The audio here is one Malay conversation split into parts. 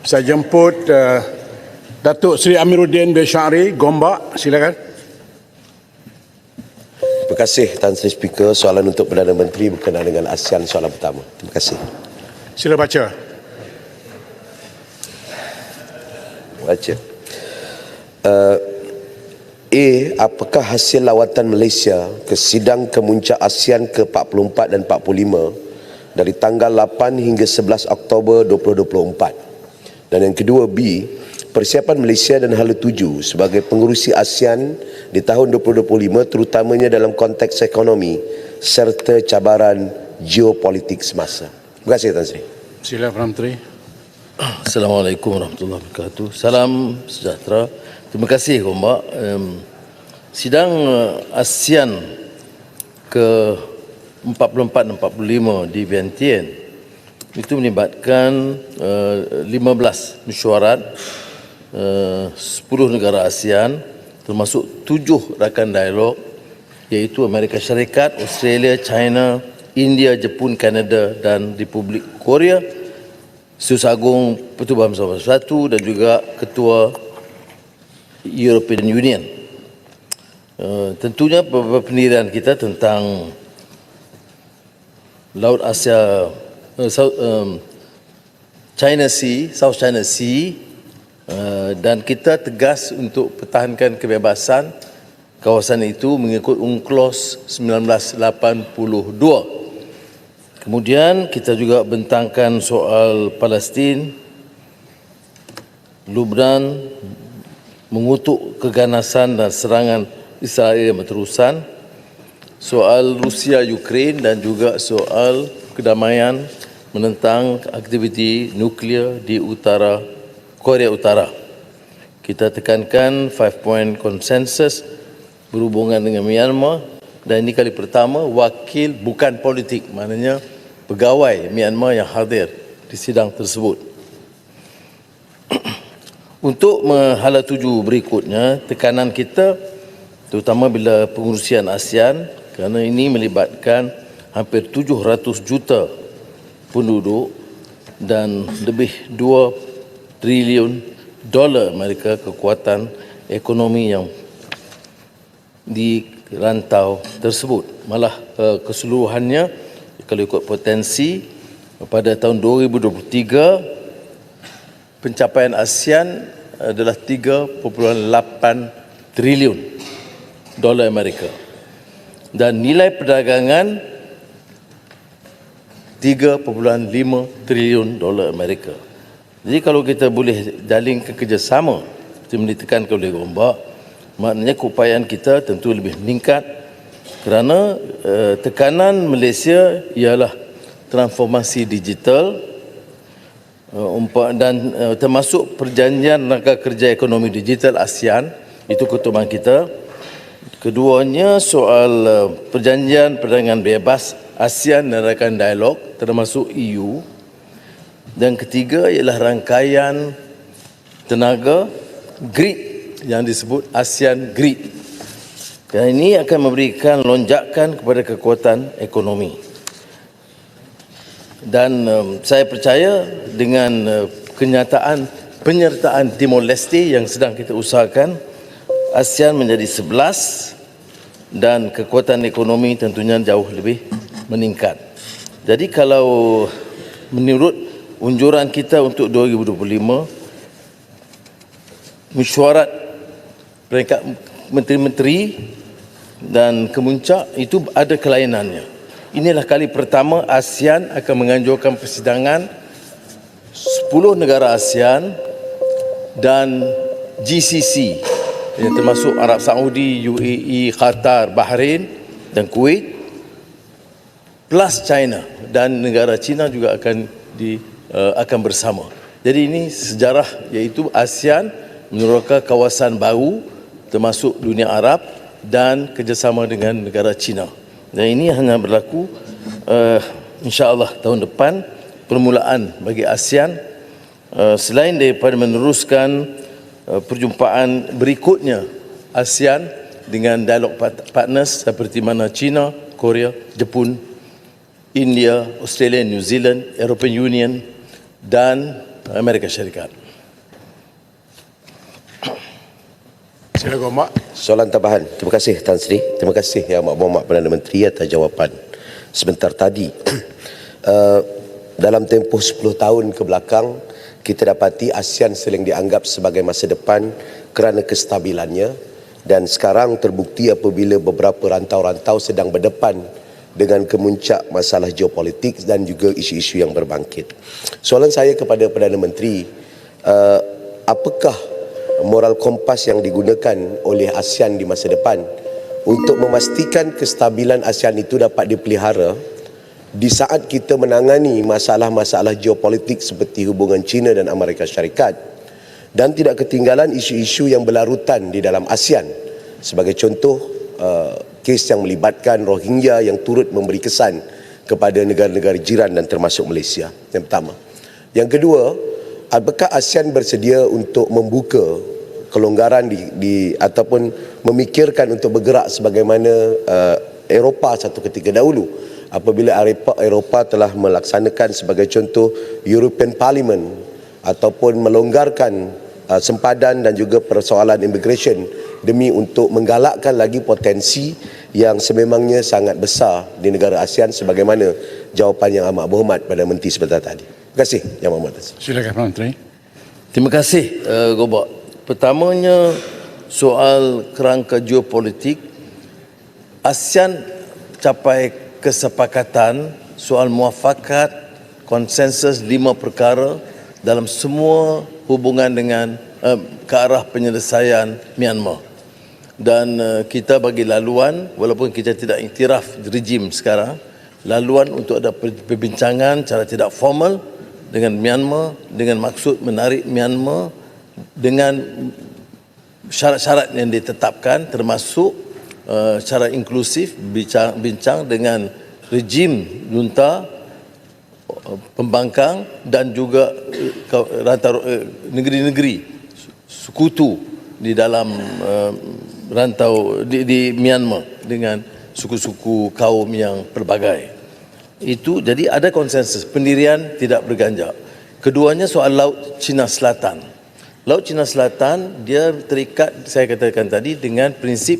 Saya jemput Datuk Seri Amiruddin bin Syari, Gombak. Silakan. Terima kasih Tan Sri Speaker. Soalan untuk Perdana Menteri berkenaan dengan ASEAN soalan pertama. Terima kasih. Sila baca. Baca. Apakah hasil lawatan Malaysia ke sidang kemuncak ASEAN ke-44 dan 45 dari tanggal 8 hingga 11 Oktober 2024? Dan yang kedua, B, persiapan Malaysia dan Hala Tuju sebagai pengerusi ASEAN di tahun 2025 terutamanya dalam konteks ekonomi serta cabaran geopolitik semasa. Terima kasih Tan Sri. Sila Perdana Menteri. Assalamualaikum warahmatullahi wabarakatuh. Salam sejahtera. Terima kasih Gombak. Sidang ASEAN ke-44 dan 45 di Vientiane itu melibatkan 15 mesyuarat 10 negara ASEAN termasuk 7 rakan dialog iaitu Amerika Syarikat, Australia, China, India, Jepun, Kanada dan Republik Korea, Setiausaha Agung Pertubuhan Bersama Bersatu dan juga Ketua European Union. Tentunya pendirian kita tentang Laut Asia, China Sea, South China Sea, dan kita tegas untuk pertahankan kebebasan kawasan itu mengikut UNCLOS 1982. Kemudian kita juga bentangkan soal Palestin, Lubnan, mengutuk keganasan dan serangan Israel yang berterusan, soal Rusia Ukraine dan juga soal kedamaian menentang aktiviti nuklear di Korea Utara. Kita tekankan 5-point consensus berhubungan dengan Myanmar dan ini kali pertama wakil bukan politik, maknanya pegawai Myanmar yang hadir di sidang tersebut. Untuk Hala Tuju berikutnya, tekanan kita terutama bila pengurusian ASEAN kerana ini melibatkan hampir 700 juta penduduk dan lebih 2 triliun dolar Amerika kekuatan ekonomi yang di rantau tersebut. Malah keseluruhannya kalau ikut potensi pada tahun 2023 pencapaian ASEAN adalah 3.8 triliun dolar Amerika dan nilai perdagangan 3.5 triliun dolar Amerika. Jadi kalau kita boleh jalin kerjasama seperti yang ditekankan oleh Gombak, maknanya keupayaan kita tentu lebih meningkat kerana tekanan Malaysia ialah transformasi digital dan termasuk perjanjian rangka kerja ekonomi digital ASEAN, itu ketutupan kita. Keduanya soal perjanjian perdagangan bebas ASEAN dan rakan dialog termasuk EU. Dan ketiga ialah rangkaian tenaga grid yang disebut ASEAN Grid. Dan ini akan memberikan lonjakan kepada kekuatan ekonomi. Dan saya percaya dengan penyertaan Timor Leste yang sedang kita usahakan, ASEAN menjadi 11 dan kekuatan ekonomi tentunya jauh lebih meningkat. Jadi kalau menurut unjuran kita untuk 2025, mesyuarat peringkat menteri-menteri dan kemuncak itu ada kelainannya. Inilah kali pertama ASEAN akan menganjurkan persidangan 10 negara ASEAN dan GCC yang termasuk Arab Saudi, UAE, Qatar, Bahrain dan Kuwait plus China, dan negara China juga akan bersama. Jadi ini sejarah, iaitu ASEAN meneroka kawasan baru termasuk dunia Arab dan kerjasama dengan negara China. Dan ini hanya berlaku insya-Allah tahun depan, permulaan bagi ASEAN, selain daripada meneruskan perjumpaan berikutnya ASEAN dengan dialog partners seperti mana China, Korea, Jepun, India, Australia, New Zealand, European Union dan Amerika Syarikat. Sila Gombak. Soalan tambahan. Terima kasih Tan Sri. Terima kasih Yang Amat Berhormat Perdana Menteri atas jawapan sebentar tadi. Dalam tempoh 10 tahun ke belakang, kita dapati ASEAN sering dianggap sebagai masa depan kerana kestabilannya, dan sekarang terbukti apabila beberapa rantau-rantau sedang berdepan dengan kemuncak masalah geopolitik dan juga isu-isu yang berbangkit. Soalan saya kepada Perdana Menteri, apakah moral kompas yang digunakan oleh ASEAN di masa depan untuk memastikan kestabilan ASEAN itu dapat dipelihara di saat kita menangani masalah-masalah geopolitik seperti hubungan China dan Amerika Syarikat, dan tidak ketinggalan isu-isu yang berlarutan di dalam ASEAN, sebagai contoh kes yang melibatkan Rohingya yang turut memberi kesan kepada negara-negara jiran dan termasuk Malaysia. Yang pertama. Yang kedua, apakah ASEAN bersedia untuk membuka kelonggaran ataupun memikirkan untuk bergerak sebagaimana Eropah satu ketika dahulu, apabila Eropah telah melaksanakan sebagai contoh European Parliament ataupun melonggarkan sempadan dan juga persoalan immigration demi untuk menggalakkan lagi potensi yang sememangnya sangat besar di negara ASEAN, sebagaimana jawapan Yang Amat Berhormat Perdana Menteri sebentar tadi. Terima kasih Yang Amat Berhormat. Silakan Perdana Menteri. Terima kasih Gombak. Pertamanya, soal kerangka geopolitik, ASEAN capai kesepakatan soal muafakat konsensus 5 perkara dalam semua hubungan dengan ke arah penyelesaian Myanmar. Dan kita bagi laluan, walaupun kita tidak iktiraf rejim sekarang, laluan untuk ada perbincangan cara tidak formal dengan Myanmar dengan maksud menarik Myanmar dengan syarat-syarat yang ditetapkan, termasuk secara inklusif bincang dengan rejim junta, pembangkang dan juga negeri-negeri sekutu di dalam rantau di Myanmar dengan suku-suku kaum yang pelbagai. Itu jadi ada konsensus, pendirian tidak berganjak. Keduanya soal Laut Cina Selatan. Laut Cina Selatan dia terikat, saya katakan tadi, dengan prinsip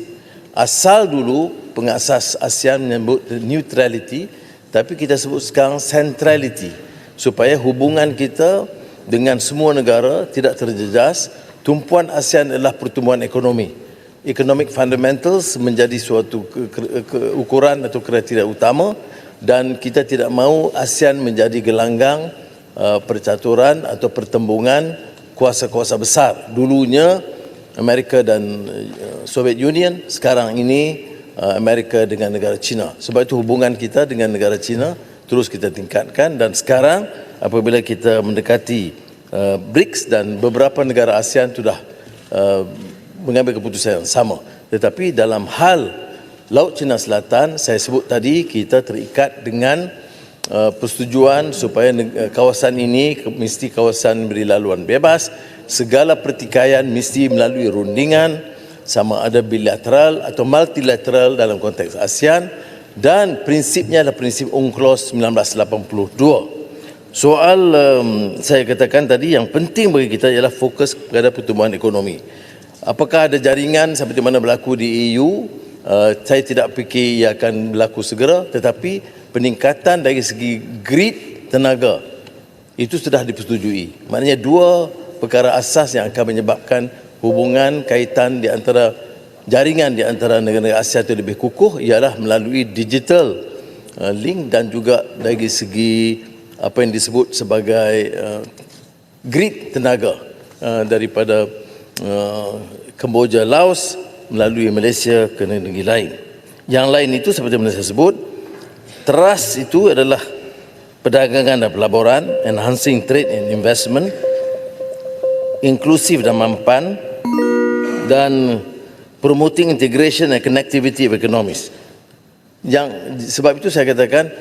asal dulu pengasas ASEAN menyebut neutrality, tapi kita sebut sekarang centrality, supaya hubungan kita dengan semua negara tidak terjejas. Tumpuan ASEAN adalah pertumbuhan ekonomi. Economic fundamentals menjadi suatu ukuran atau kriteria utama, dan kita tidak mahu ASEAN menjadi gelanggang percaturan atau pertembungan kuasa-kuasa besar. Dulunya Amerika dan Soviet Union, sekarang ini Amerika dengan negara China. Sebab itu hubungan kita dengan negara China terus kita tingkatkan, dan sekarang apabila kita mendekati BRICS dan beberapa negara ASEAN sudah mengambil keputusan yang sama. Tetapi dalam hal Laut Cina Selatan, saya sebut tadi, kita terikat dengan persetujuan supaya kawasan ini mesti kawasan beri laluan bebas. Segala pertikaian mesti melalui rundingan, sama ada bilateral atau multilateral dalam konteks ASEAN, dan prinsipnya adalah prinsip UNCLOS 1982. Soal saya katakan tadi, yang penting bagi kita ialah fokus kepada pertumbuhan ekonomi. Apakah ada jaringan seperti mana berlaku di EU? Saya tidak fikir ia akan berlaku segera, tetapi peningkatan dari segi grid tenaga itu sudah dipersetujui. Maknanya dua perkara asas yang akan menyebabkan hubungan kaitan di antara jaringan di antara negara-negara ASEAN itu lebih kukuh ialah melalui digital link, dan juga dari segi apa yang disebut sebagai grid tenaga daripada Kemboja, Laos melalui Malaysia ke negeri lain. Yang lain itu seperti yang saya sebut, teras itu adalah perdagangan dan pelaburan, enhancing trade and investment, inklusif dan mampan, dan promoting integration and connectivity of economies. Sebab itu saya katakan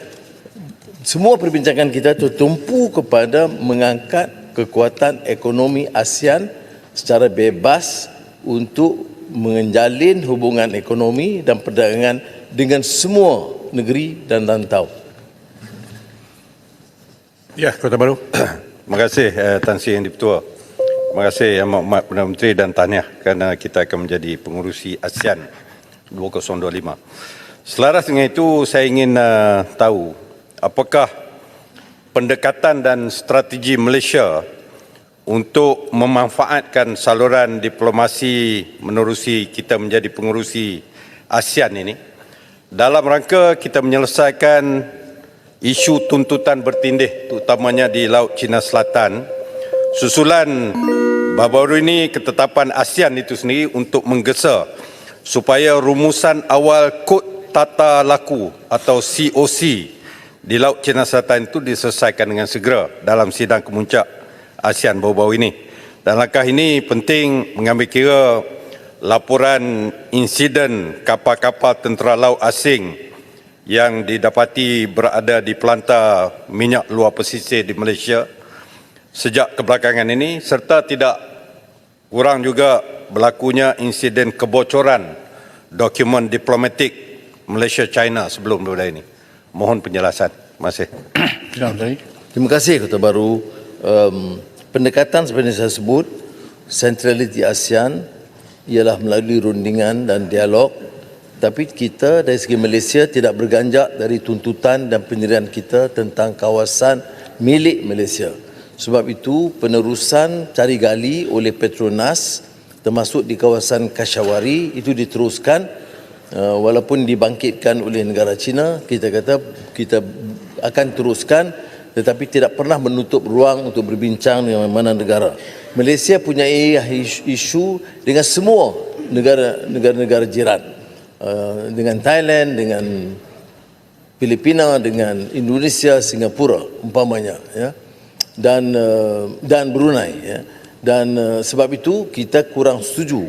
semua perbincangan kita tertumpu kepada mengangkat kekuatan ekonomi ASEAN secara bebas untuk menjalin hubungan ekonomi dan perdagangan dengan semua negeri dan rantau. Ya, Kota Baru. Terima kasih Tan Sri Yang Di-Pertua. Terima kasih Yang Amat Perdana Menteri dan tahniah kerana kita akan menjadi pengurusi ASEAN 2025. Selaras dengan itu, saya ingin tahu apakah pendekatan dan strategi Malaysia untuk memanfaatkan saluran diplomasi menerusi kita menjadi pengurusi ASEAN ini dalam rangka kita menyelesaikan isu tuntutan bertindih terutamanya di Laut Cina Selatan susulan baru-baru ini ketetapan ASEAN itu sendiri untuk menggesa supaya rumusan awal Kod Tata Laku atau COC di Laut Cina Selatan itu diselesaikan dengan segera dalam sidang kemuncak ASEAN baru-baru ini. Dan langkah ini penting mengambil kira laporan insiden kapal-kapal tentera laut asing yang didapati berada di pelantar minyak luar pesisir di Malaysia sejak kebelakangan ini, serta tidak kurang juga berlakunya insiden kebocoran dokumen diplomatik Malaysia-China sebelum daripada ini. Mohon penjelasan. Terima kasih. Terima kasih Kota Baru. Pendekatan seperti saya sebut, centrality ASEAN ialah melalui rundingan dan dialog, tapi kita dari segi Malaysia tidak berganjak dari tuntutan dan pendirian kita tentang kawasan milik Malaysia. Sebab itu penerusan cari gali oleh Petronas termasuk di kawasan Kashawari itu diteruskan walaupun dibangkitkan oleh negara China, kita kata kita akan teruskan tetapi tidak pernah menutup ruang untuk berbincang dengan mana negara. Malaysia punya isu dengan semua negara jiran, dengan Thailand, dengan Filipina, dengan Indonesia, Singapura umpamanya, ya, dan Brunei, ya. Dan sebab itu kita kurang setuju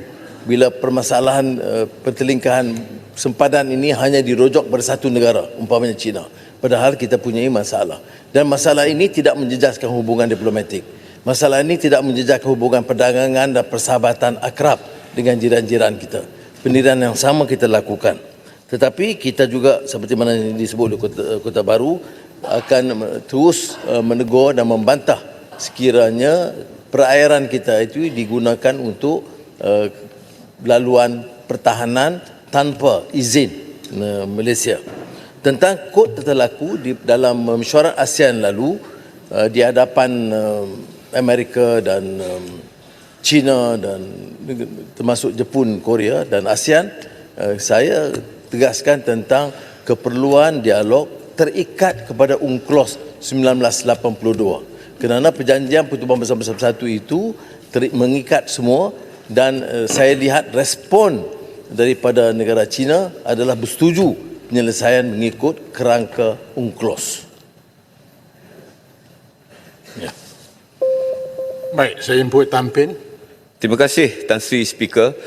bila permasalahan pertelingkahan sempadan ini hanya dirojok pada satu negara umpamanya China. Padahal kita punya masalah. Dan masalah ini tidak menjejaskan hubungan diplomatik. Masalah ini tidak menjejaskan hubungan perdagangan dan persahabatan akrab dengan jiran-jiran kita. Pendirian yang sama kita lakukan. Tetapi kita juga seperti mana disebut di Kota Baru akan terus menegur dan membantah sekiranya perairan kita itu digunakan untuk laluan pertahanan tanpa izin Malaysia. Tentang Kod Tata Laku di dalam mesyuarat ASEAN lalu di hadapan Amerika dan China dan termasuk Jepun, Korea dan ASEAN, saya tegaskan tentang keperluan dialog terikat kepada UNCLOS 1982 kerana perjanjian Pertubuhan Bersama-Sama itu mengikat semua dan saya lihat respon daripada negara China adalah bersetuju penyelesaian mengikut kerangka UNCLOS. Ya. Baik, saya input Tampin. Terima kasih Tan Sri Speaker.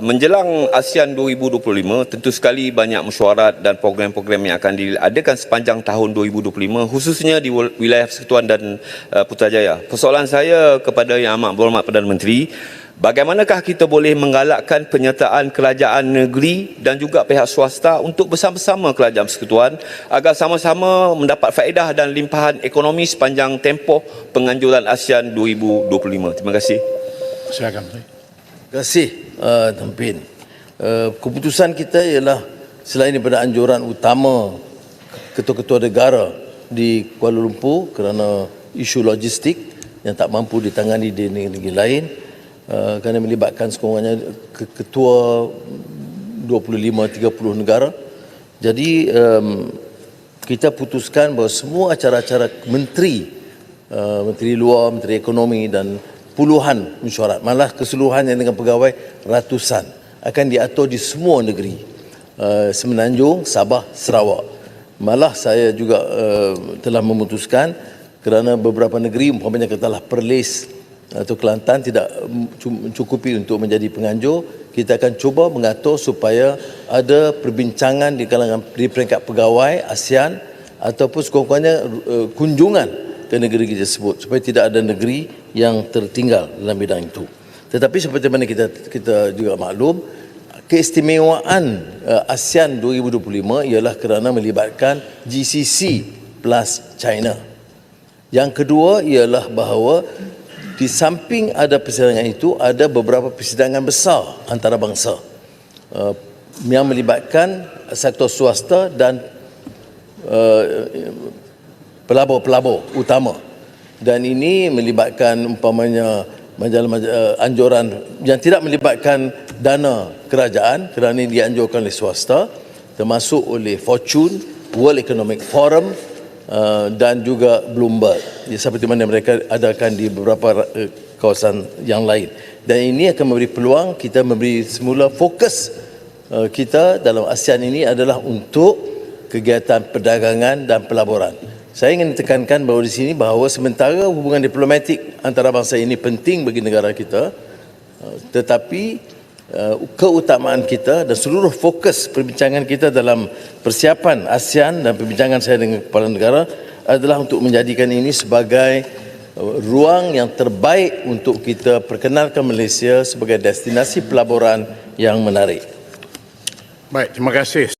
Menjelang ASEAN 2025, tentu sekali banyak mesyuarat dan program-program yang akan diadakan sepanjang tahun 2025, khususnya di wilayah Persekutuan dan Putrajaya. Persoalan saya kepada Yang Amat Berhormat Perdana Menteri, bagaimanakah kita boleh menggalakkan penyertaan kerajaan negeri dan juga pihak swasta untuk bersama-sama kerajaan persekutuan agar sama-sama mendapat faedah dan limpahan ekonomi sepanjang tempoh penganjuran ASEAN 2025. Terima kasih. Silakan. Terima kasih Tampin. Keputusan kita ialah selain daripada anjuran utama ketua-ketua negara di Kuala Lumpur kerana isu logistik yang tak mampu ditangani di negeri lain, kerana melibatkan sekurang-kurangnya ketua 25-30 negara. Jadi kita putuskan bahawa semua acara-acara menteri, menteri luar, menteri ekonomi dan puluhan mesyuarat, malah keseluruhannya dengan pegawai ratusan, akan diatur di semua negeri, Semenanjung, Sabah, Sarawak. Malah saya juga telah memutuskan kerana beberapa negeri umpamanya katalah Perlis atau Kelantan tidak mencukupi untuk menjadi penganjur, kita akan cuba mengatur supaya ada perbincangan di kalangan di peringkat pegawai ASEAN ataupun sekurang-kurangnya kunjungan ke negeri tersebut supaya tidak ada negeri yang tertinggal dalam bidang itu. Tetapi seperti mana kita juga maklum, keistimewaan ASEAN 2025 ialah kerana melibatkan GCC plus China. Yang kedua ialah bahawa di samping ada persidangan itu, ada beberapa persidangan besar antarabangsa yang melibatkan sektor swasta dan pelabur-pelabur utama. Dan ini melibatkan umpamanya majalah anjuran yang tidak melibatkan dana kerajaan kerana ini dianjurkan oleh swasta, termasuk oleh Fortune, World Economic Forum dan juga Bloomberg, seperti mana mereka adakan di beberapa kawasan yang lain. Dan ini akan memberi peluang kita memberi semula fokus kita dalam ASEAN ini adalah untuk kegiatan perdagangan dan pelaburan. Saya ingin tekankan bahawa di sini bahawa sementara hubungan diplomatik antarabangsa ini penting bagi negara kita, tetapi keutamaan kita dan seluruh fokus perbincangan kita dalam persiapan ASEAN dan perbincangan saya dengan kepala negara adalah untuk menjadikan ini sebagai ruang yang terbaik untuk kita perkenalkan Malaysia sebagai destinasi pelaburan yang menarik. Baik, terima kasih.